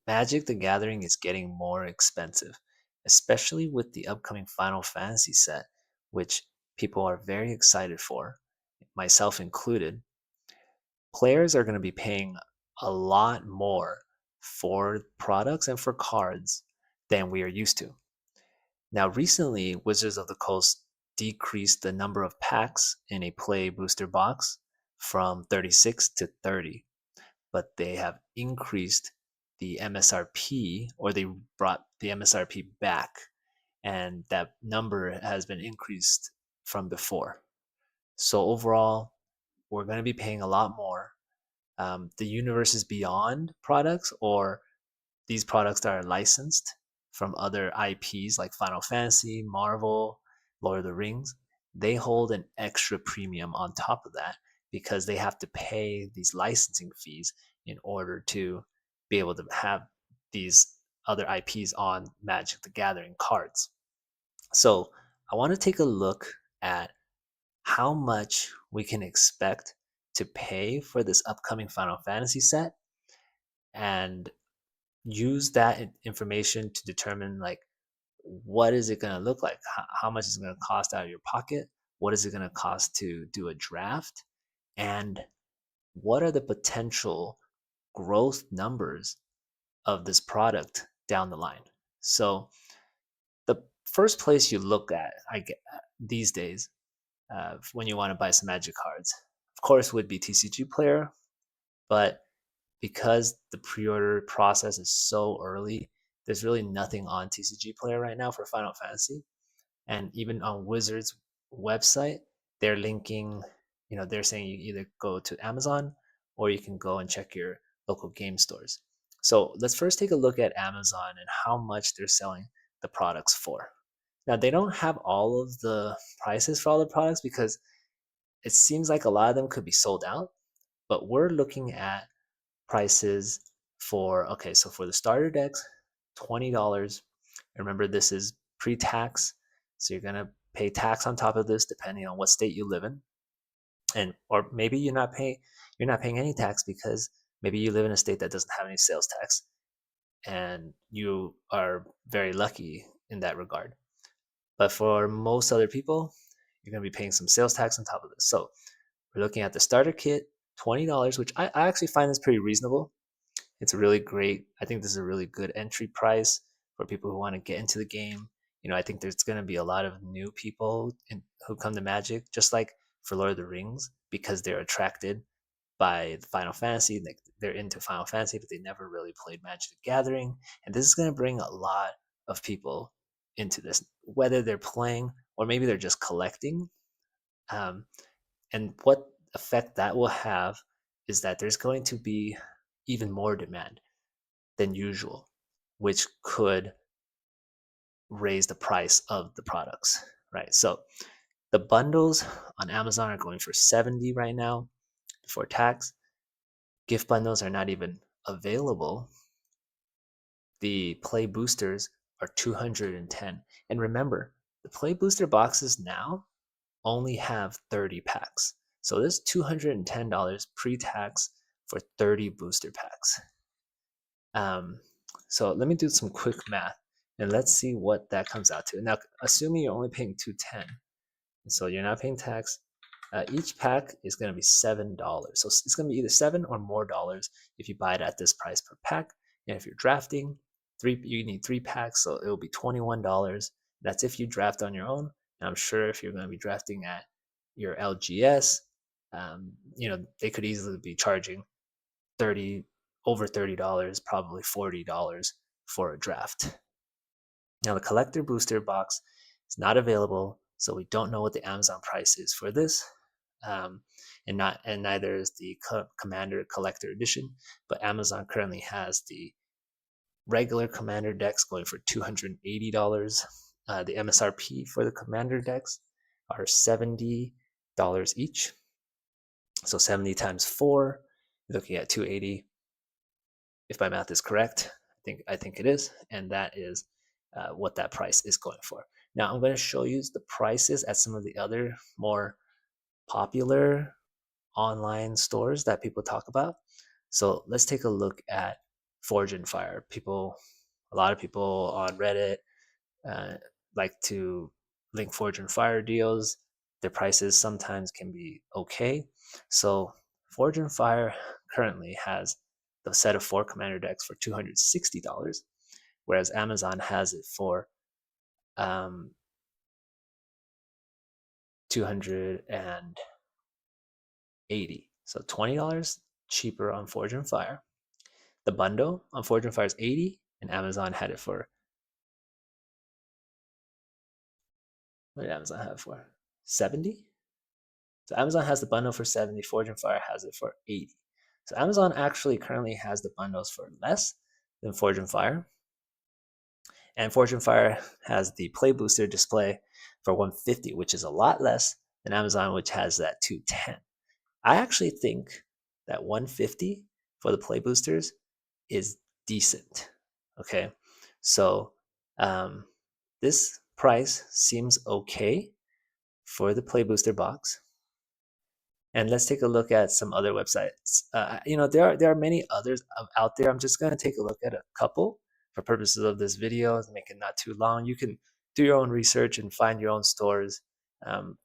Magic the Gathering is getting more expensive, especially with the upcoming Final Fantasy set, which people are very excited for, myself included. Players are going to be paying a lot more for products and for cards than we are used to. Now, recently, Wizards of the Coast decreased the number of packs in a play booster box from 36 to 30, but they have increased the MSRP, or they brought the MSRP back, and that number has been increased from before. So overall, we're going to be paying a lot more. The universes beyond products, or these products that are licensed from other IPs like Final Fantasy, Marvel, Lord of the Rings, they hold an extra premium on top of that because they have to pay these licensing fees in order to be able to have these other IPs on Magic the Gathering cards. So I want to take a look at how much we can expect to pay for this upcoming Final Fantasy set and use that information to determine like what is it going to look like, how much is it going to cost out of your pocket, what is it going to cost to do a draft, and what are the potential growth numbers of this product down the line. So the first place you look at, I get these days, when you want to buy some Magic cards, of course, would be TCG Player, but because the pre-order process is so early, there's really nothing on TCG Player right now for Final Fantasy. And even on Wizards website, they're linking, they're saying you either go to Amazon or you can go and check your local game stores. So let's first take a look at Amazon and how much they're selling the products for. Now, they don't have all of the prices for all the products because it seems like a lot of them could be sold out, but we're looking at prices for, okay, so for the starter decks, $20. Remember, this is pre-tax, so you're gonna pay tax on top of this depending on what state you live in. And or maybe you're not paying any tax because maybe you live in a state that doesn't have any sales tax, and you are very lucky in that regard. But for most other people, you're gonna be paying some sales tax on top of this. So we're looking at the starter kit, $20, which I actually find is pretty reasonable. It's really great. I think this is a really good entry price for people who want to get into the game. I think there's going to be a lot of new people who come to Magic, just like for Lord of the Rings, because they're attracted by Final Fantasy. They're into Final Fantasy, but they never really played Magic the Gathering. And this is going to bring a lot of people into this, whether they're playing or maybe they're just collecting. Um, and what effect that will have is that there's going to be even more demand than usual, which could raise the price of the products, right? So the bundles on Amazon are going for 70 right now before tax. Gift bundles are not even available. The play boosters are 210. And remember, the play booster boxes now only have 30 packs. So this $210 pre-tax for 30 booster packs. Um, so let me do some quick math and let's see what that comes out to. Now, assuming you're only paying 210, so you're not paying tax, each pack is going to be $7. So it's going to be either $7 or more if you buy it at this price per pack. And if you're drafting, you need 3 packs, so it will be $21. That's if you draft on your own. And I'm sure if you're going to be drafting at your LGS, they could easily be charging 30 over $30, probably $40 for a draft. Now the collector booster box is not available, so we don't know what the Amazon price is for this. Um, and neither is the Commander Collector Edition, but Amazon currently has the regular Commander decks going for $280. The MSRP for the Commander decks are $70 each. So 70 times 4, you're looking at 280. If my math is correct, I think it is, and that is what that price is going for. Now I'm going to show you the prices at some of the other more popular online stores that people talk about. So let's take a look at Forge and Fire. A lot of people on Reddit uh, like to link Forge and Fire deals. Their prices sometimes can be okay. So Forge and Fire currently has the set of 4 commander decks for $260, whereas Amazon has it for 280. So $20 cheaper on Forge and Fire. The bundle on Forge and Fire is 80, and Amazon had it for, what did Amazon have it for? 70? So Amazon has the bundle for 70, Forge and Fire has it for 80. So Amazon actually currently has the bundles for less than Forge and Fire. And Forge and Fire has the Play Booster display for 150, which is a lot less than Amazon, which has that 210. I actually think that 150 for the Play Boosters is decent. Okay. So um, this price seems okay for the Play Booster box. And let's take a look at some other websites. There are many others out there. I'm just going to take a look at a couple for purposes of this video, make it not too long. You can do your own research and find your own stores. Um,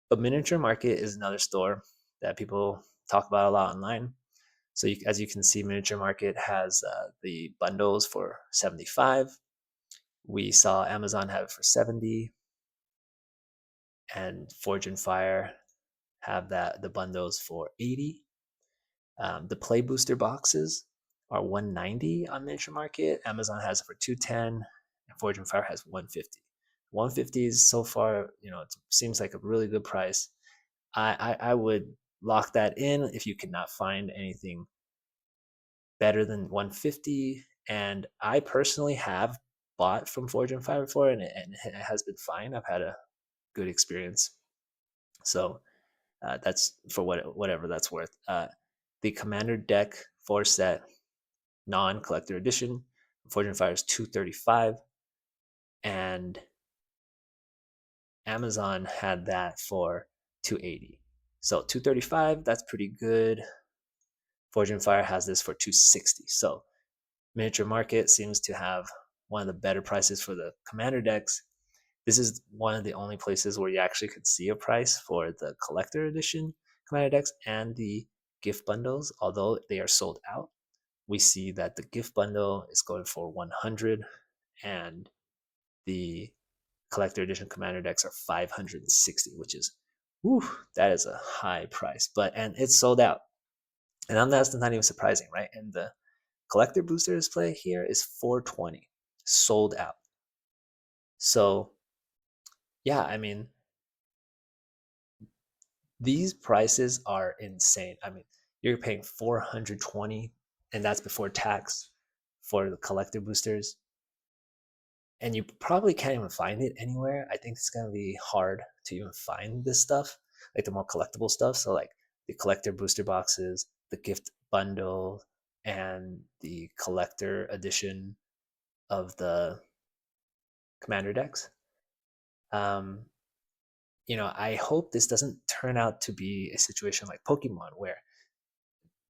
but Miniature Market is another store that people talk about a lot online. So as you can see, Miniature Market has the bundles for 75. We saw Amazon have it for 70, and Forge and Fire have the bundles for 80. The Play Booster boxes are 190 on Miniature Market. Amazon has it for 210, and Forge and Fire has 150. 150 is so far, it seems like a really good price. I would lock that in if you cannot find anything better than 150. And I personally have bought from Forge and Fire before, and it has been fine. I've had a good experience. So that's for whatever that's worth. The Commander deck 4-set non-collector edition, Forge and Fire is 235, and Amazon had that for 280. So 235, that's pretty good. Forge and Fire has this for 260. So Miniature Market seems to have one of the better prices for the Commander decks. This is one of the only places where you actually could see a price for the collector edition Commander decks and the gift bundles, although they are sold out. We see that the gift bundle is going for 100, and the collector edition Commander decks are 560, which is, whew, that is a high price. And it's sold out, and that's not even surprising, right? And the collector booster display here is 420, sold out. So yeah, I mean, these prices are insane. I mean, you're paying 420, and that's before tax for the collector boosters. And you probably can't even find it anywhere. I think it's gonna be hard to even find this stuff, like the more collectible stuff. So like the collector booster boxes, the gift bundle, and the collector edition of the commander decks. Um, I hope this doesn't turn out to be a situation like Pokemon where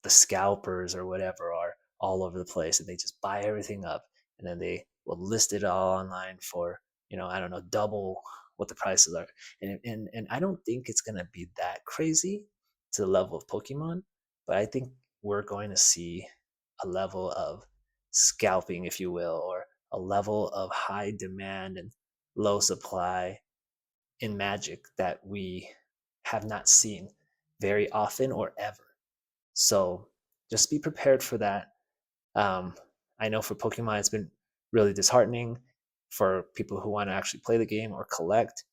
the scalpers or whatever are all over the place and they just buy everything up, and then they will list it all online for, I don't know, double what the prices are. And I don't think it's going to be that crazy to the level of Pokemon, but I think we're going to see a level of scalping, if you will, or a level of high demand and low supply in Magic that we have not seen very often or ever. So just be prepared for that. Um, I know for Pokemon, it's been really disheartening for people who want to actually play the game or collect,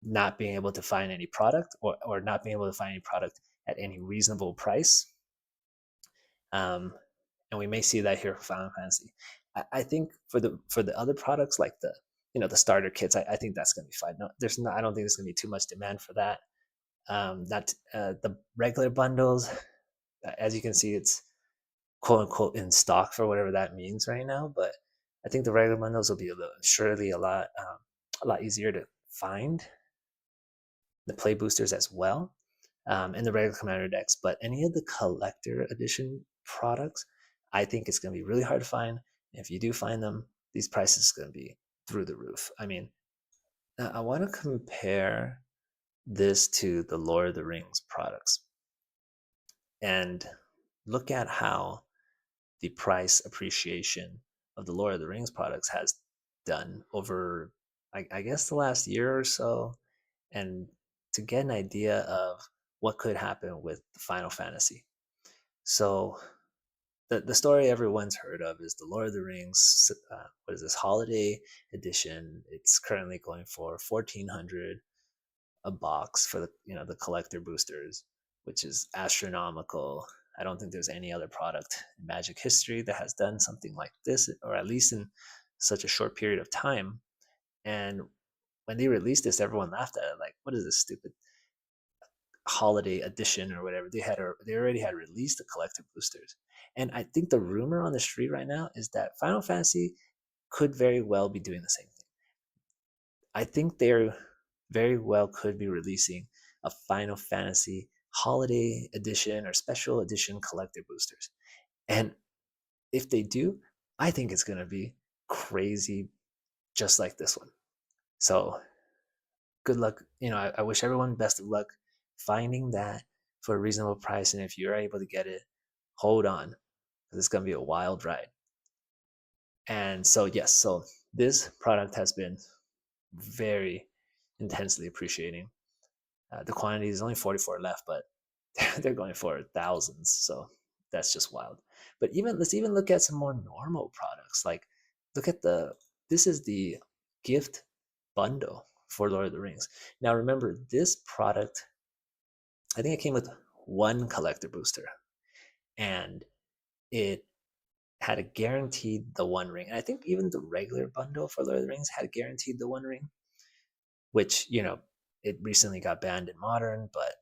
not being able to find any product, or not being able to find any product at any reasonable price. Um, and we may see that here for Final Fantasy. I think for the other products like the starter kits, I think that's going to be fine. No, I don't think there's going to be too much demand for that. Not the regular bundles, as you can see, it's quote unquote in stock for whatever that means right now. But I think the regular bundles will be surely a lot easier to find. The play boosters as well, and the regular commander decks. But any of the collector edition products, I think it's going to be really hard to find. And if you do find them, these prices are going to be through the roof. I mean, I want to compare this to the Lord of the Rings products and look at how the price appreciation of the Lord of the Rings products has done over, I guess, the last year or so, and to get an idea of what could happen with the Final Fantasy. So, the story everyone's heard of is the Lord of the Rings. What is this holiday edition? It's currently going for 1,400 a box for the collector boosters, which is astronomical. I don't think there's any other product in Magic history that has done something like this, or at least in such a short period of time. And when they released this, everyone laughed at it, like, "What is this stupid holiday edition or whatever?" They already had released the collector boosters, and I think the rumor on the street right now is that Final Fantasy could very well be doing the same thing. I think they're very well could be releasing a Final Fantasy holiday edition or special edition collector boosters. And if they do, I think it's going to be crazy, just like this one. So good luck. I wish everyone best of luck finding that for a reasonable price. And if you're able to get it, hold on, because it's going to be a wild ride. And so, yes, so this product has been very intensely appreciating. The quantity is only 44 left, but they're going for thousands. So that's just wild. But let's even look at some more normal products. Like look at this is the gift bundle for Lord of the Rings. Now remember, this product, I think it came with one collector booster, and it had a guaranteed the one ring. And I think even the regular bundle for Lord of the Rings had guaranteed the one ring, which it recently got banned in modern, but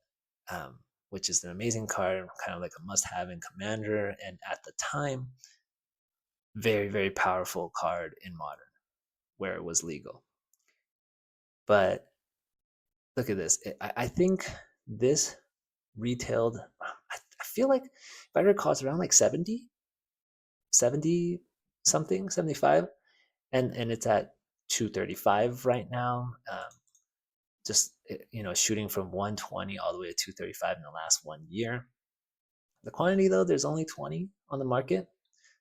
which is an amazing card, kind of like a must-have in Commander, and at the time, very very powerful card in modern, where it was legal. But look at this. I think this retailed. I feel like if I recall, it's around like 70 something, 75, and it's at 235 right now. Just shooting from 120 all the way to 235 in the last 1 year. The quantity, though, there's only 20 on the market,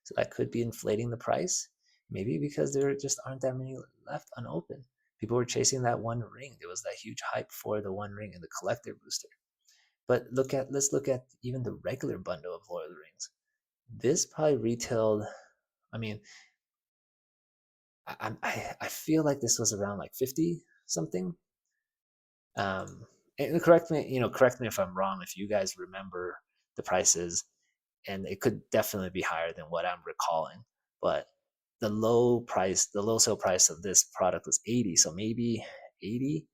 so that could be inflating the price. Maybe because there just aren't that many left unopened. People were chasing that one ring. There was that huge hype for the one ring and the collector booster. But let's look at even the regular bundle of Lord of the Rings. This probably retailed. I mean, I feel like this was around like 50 something. And correct me if I'm wrong. If you guys remember the prices, and it could definitely be higher than what I'm recalling. But the low sale price of this product was 80, so maybe 80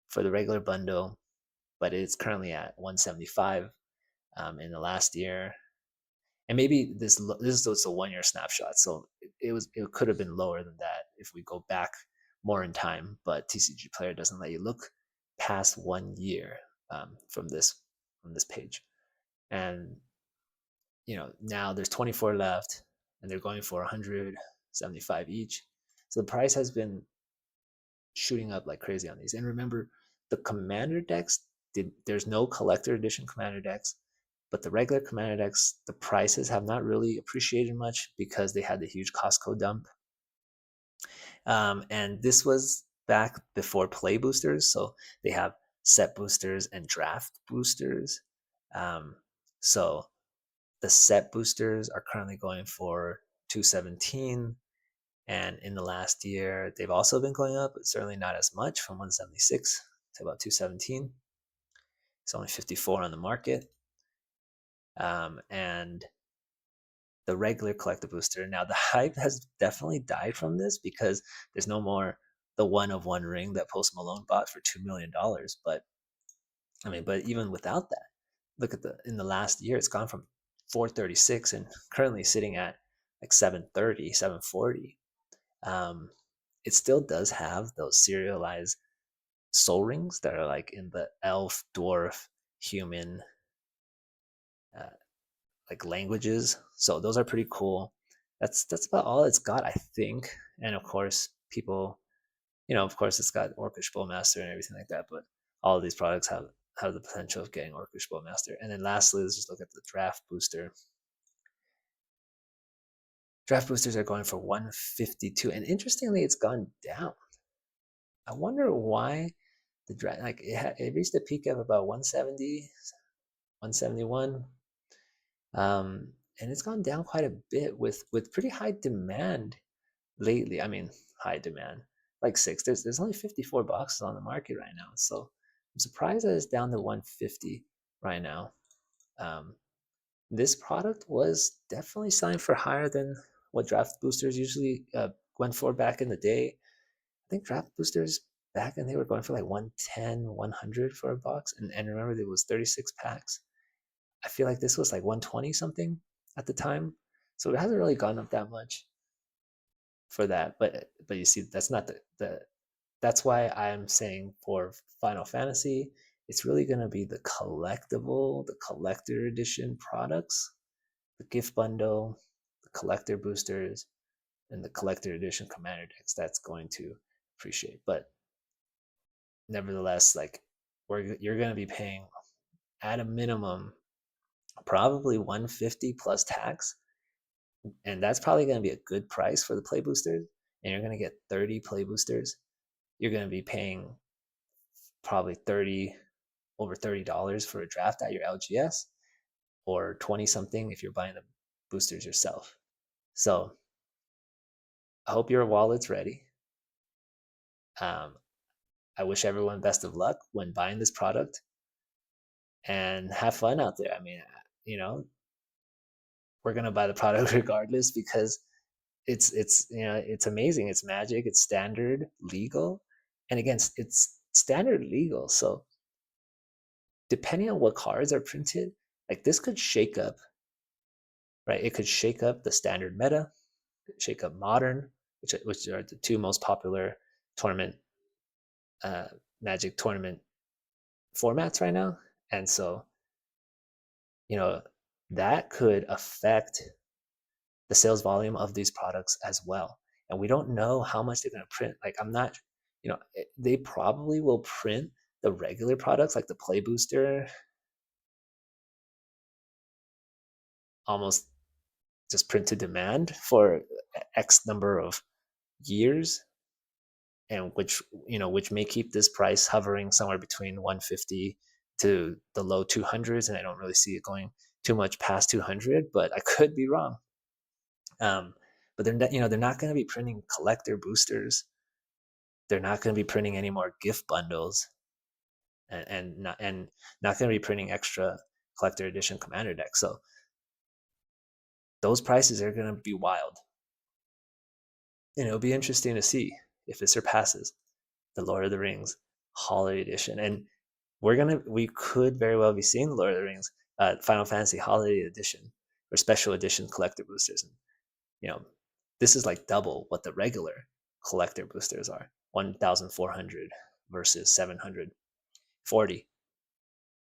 for the regular bundle, but it's currently at 175 in the last year. And maybe this is just a 1 year snapshot, so it could have been lower than that if we go back more in time. But TCG Player doesn't let you look past 1 year from this page, and now there's 24 left, and they're going for 175 each. So the price has been shooting up like crazy on these. And remember, the commander decks, there's no collector edition commander decks, but the regular commander decks, the prices have not really appreciated much because they had the huge Costco dump. And this was back before play boosters, so they have set boosters and draft boosters. So the set boosters are currently going for 217, and in the last year they've also been going up, but certainly not as much, from 176 to about 217. It's only 54 on the market. And the regular collector booster, now the hype has definitely died from this because there's no more the one of one ring that Post Malone bought for $2 million. But even without that, look at in the last year, it's gone from 436 and currently sitting at like 730, 740. It still does have those serialized soul rings that are like in the elf, dwarf, human, uh, like languages. So those are pretty cool. That's about all it's got, I think. And of course, people, of course, it's got Orcish Bowmaster and everything like that. But all of these products have the potential of getting Orcish Bowmaster. And then lastly, let's just look at the draft booster. Draft boosters are going for 152, and interestingly, it's gone down. I wonder why the draft, like it reached a peak of about 170, 171. And it's gone down quite a bit with pretty high demand lately. I mean, high demand, like six. There's only 54 boxes on the market right now, so I'm surprised that it's down to 150 right now. Um, this product was definitely selling for higher than what draft boosters usually went for back in the day. I think draft boosters back then they were going for like 110, 100 for a box, and remember there was 36 packs. I feel like this was like 120 something at the time. So it hasn't really gone up that much for that. But you see, that's not the that's why I'm saying for Final Fantasy, it's really gonna be the collectible, the collector edition products, the gift bundle, the collector boosters, and the collector edition commander decks that's going to appreciate. But nevertheless, like you're gonna be paying at a minimum probably 150 plus tax, and that's probably going to be a good price for the play boosters. And you're going to get 30 play boosters. You're going to be paying probably 30 over $30 for a draft at your LGS, or 20 something if you're buying the boosters yourself. So I hope your wallet's ready. Um, I wish everyone best of luck when buying this product, and have fun out there. I mean, you know, we're gonna buy the product regardless because it's amazing. It's magic. It's standard legal, and again, it's standard legal. So depending on what cards are printed, like this could shake up, right? It could shake up the standard meta, shake up modern, which are the two most popular tournament uh, Magic tournament formats right now, and so you know that could affect the sales volume of these products as well. And we don't know how much they're going to print. Like, I'm not, they probably will print the regular products like the Play Booster almost just print to demand for X number of years, and which may keep this price hovering somewhere between 150 to the low 200s. And I don't really see it going too much past 200, but I could be wrong. Um, but they're not going to be printing collector boosters. They're not going to be printing any more gift bundles, and not going to be printing extra collector edition commander decks. So those prices are going to be wild, and it'll be interesting to see if it surpasses the Lord of the Rings Holiday Edition. And we could very well be seeing the Lord of the Rings Final Fantasy Holiday Edition or Special Edition collector boosters. And you know, this is like double what the regular collector boosters are, 1,400 versus 740.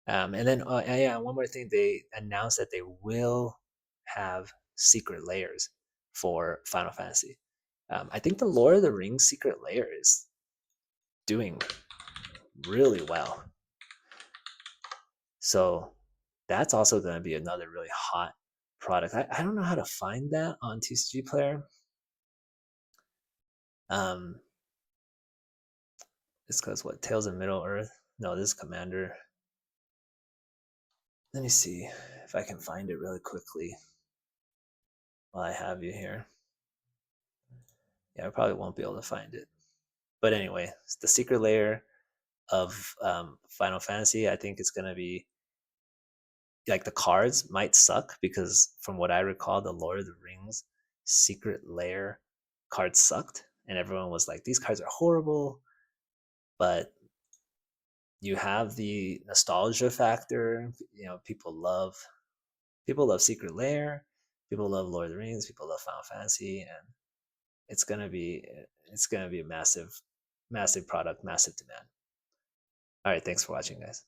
And then, yeah, one more thing, they announced that they will have secret layers for Final Fantasy. I think the Lord of the Rings secret layer is doing really well. So that's also going to be another really hot product. I don't know how to find that on TCG Player. Um, it's because what, Tales of Middle Earth? No, this is Commander. Let me see if I can find it really quickly while I have you here. Yeah, I probably won't be able to find it. But anyway, it's the secret layer of Final Fantasy. I think it's going to be like the cards might suck because from what I recall, the Lord of the Rings secret layer cards sucked. And everyone was like, these cards are horrible. But you have the nostalgia factor. People love Secret Lair. People love Lord of the Rings. People love Final Fantasy, and it's gonna be it's gonna be a massive, massive product, massive demand. All right, thanks for watching, guys.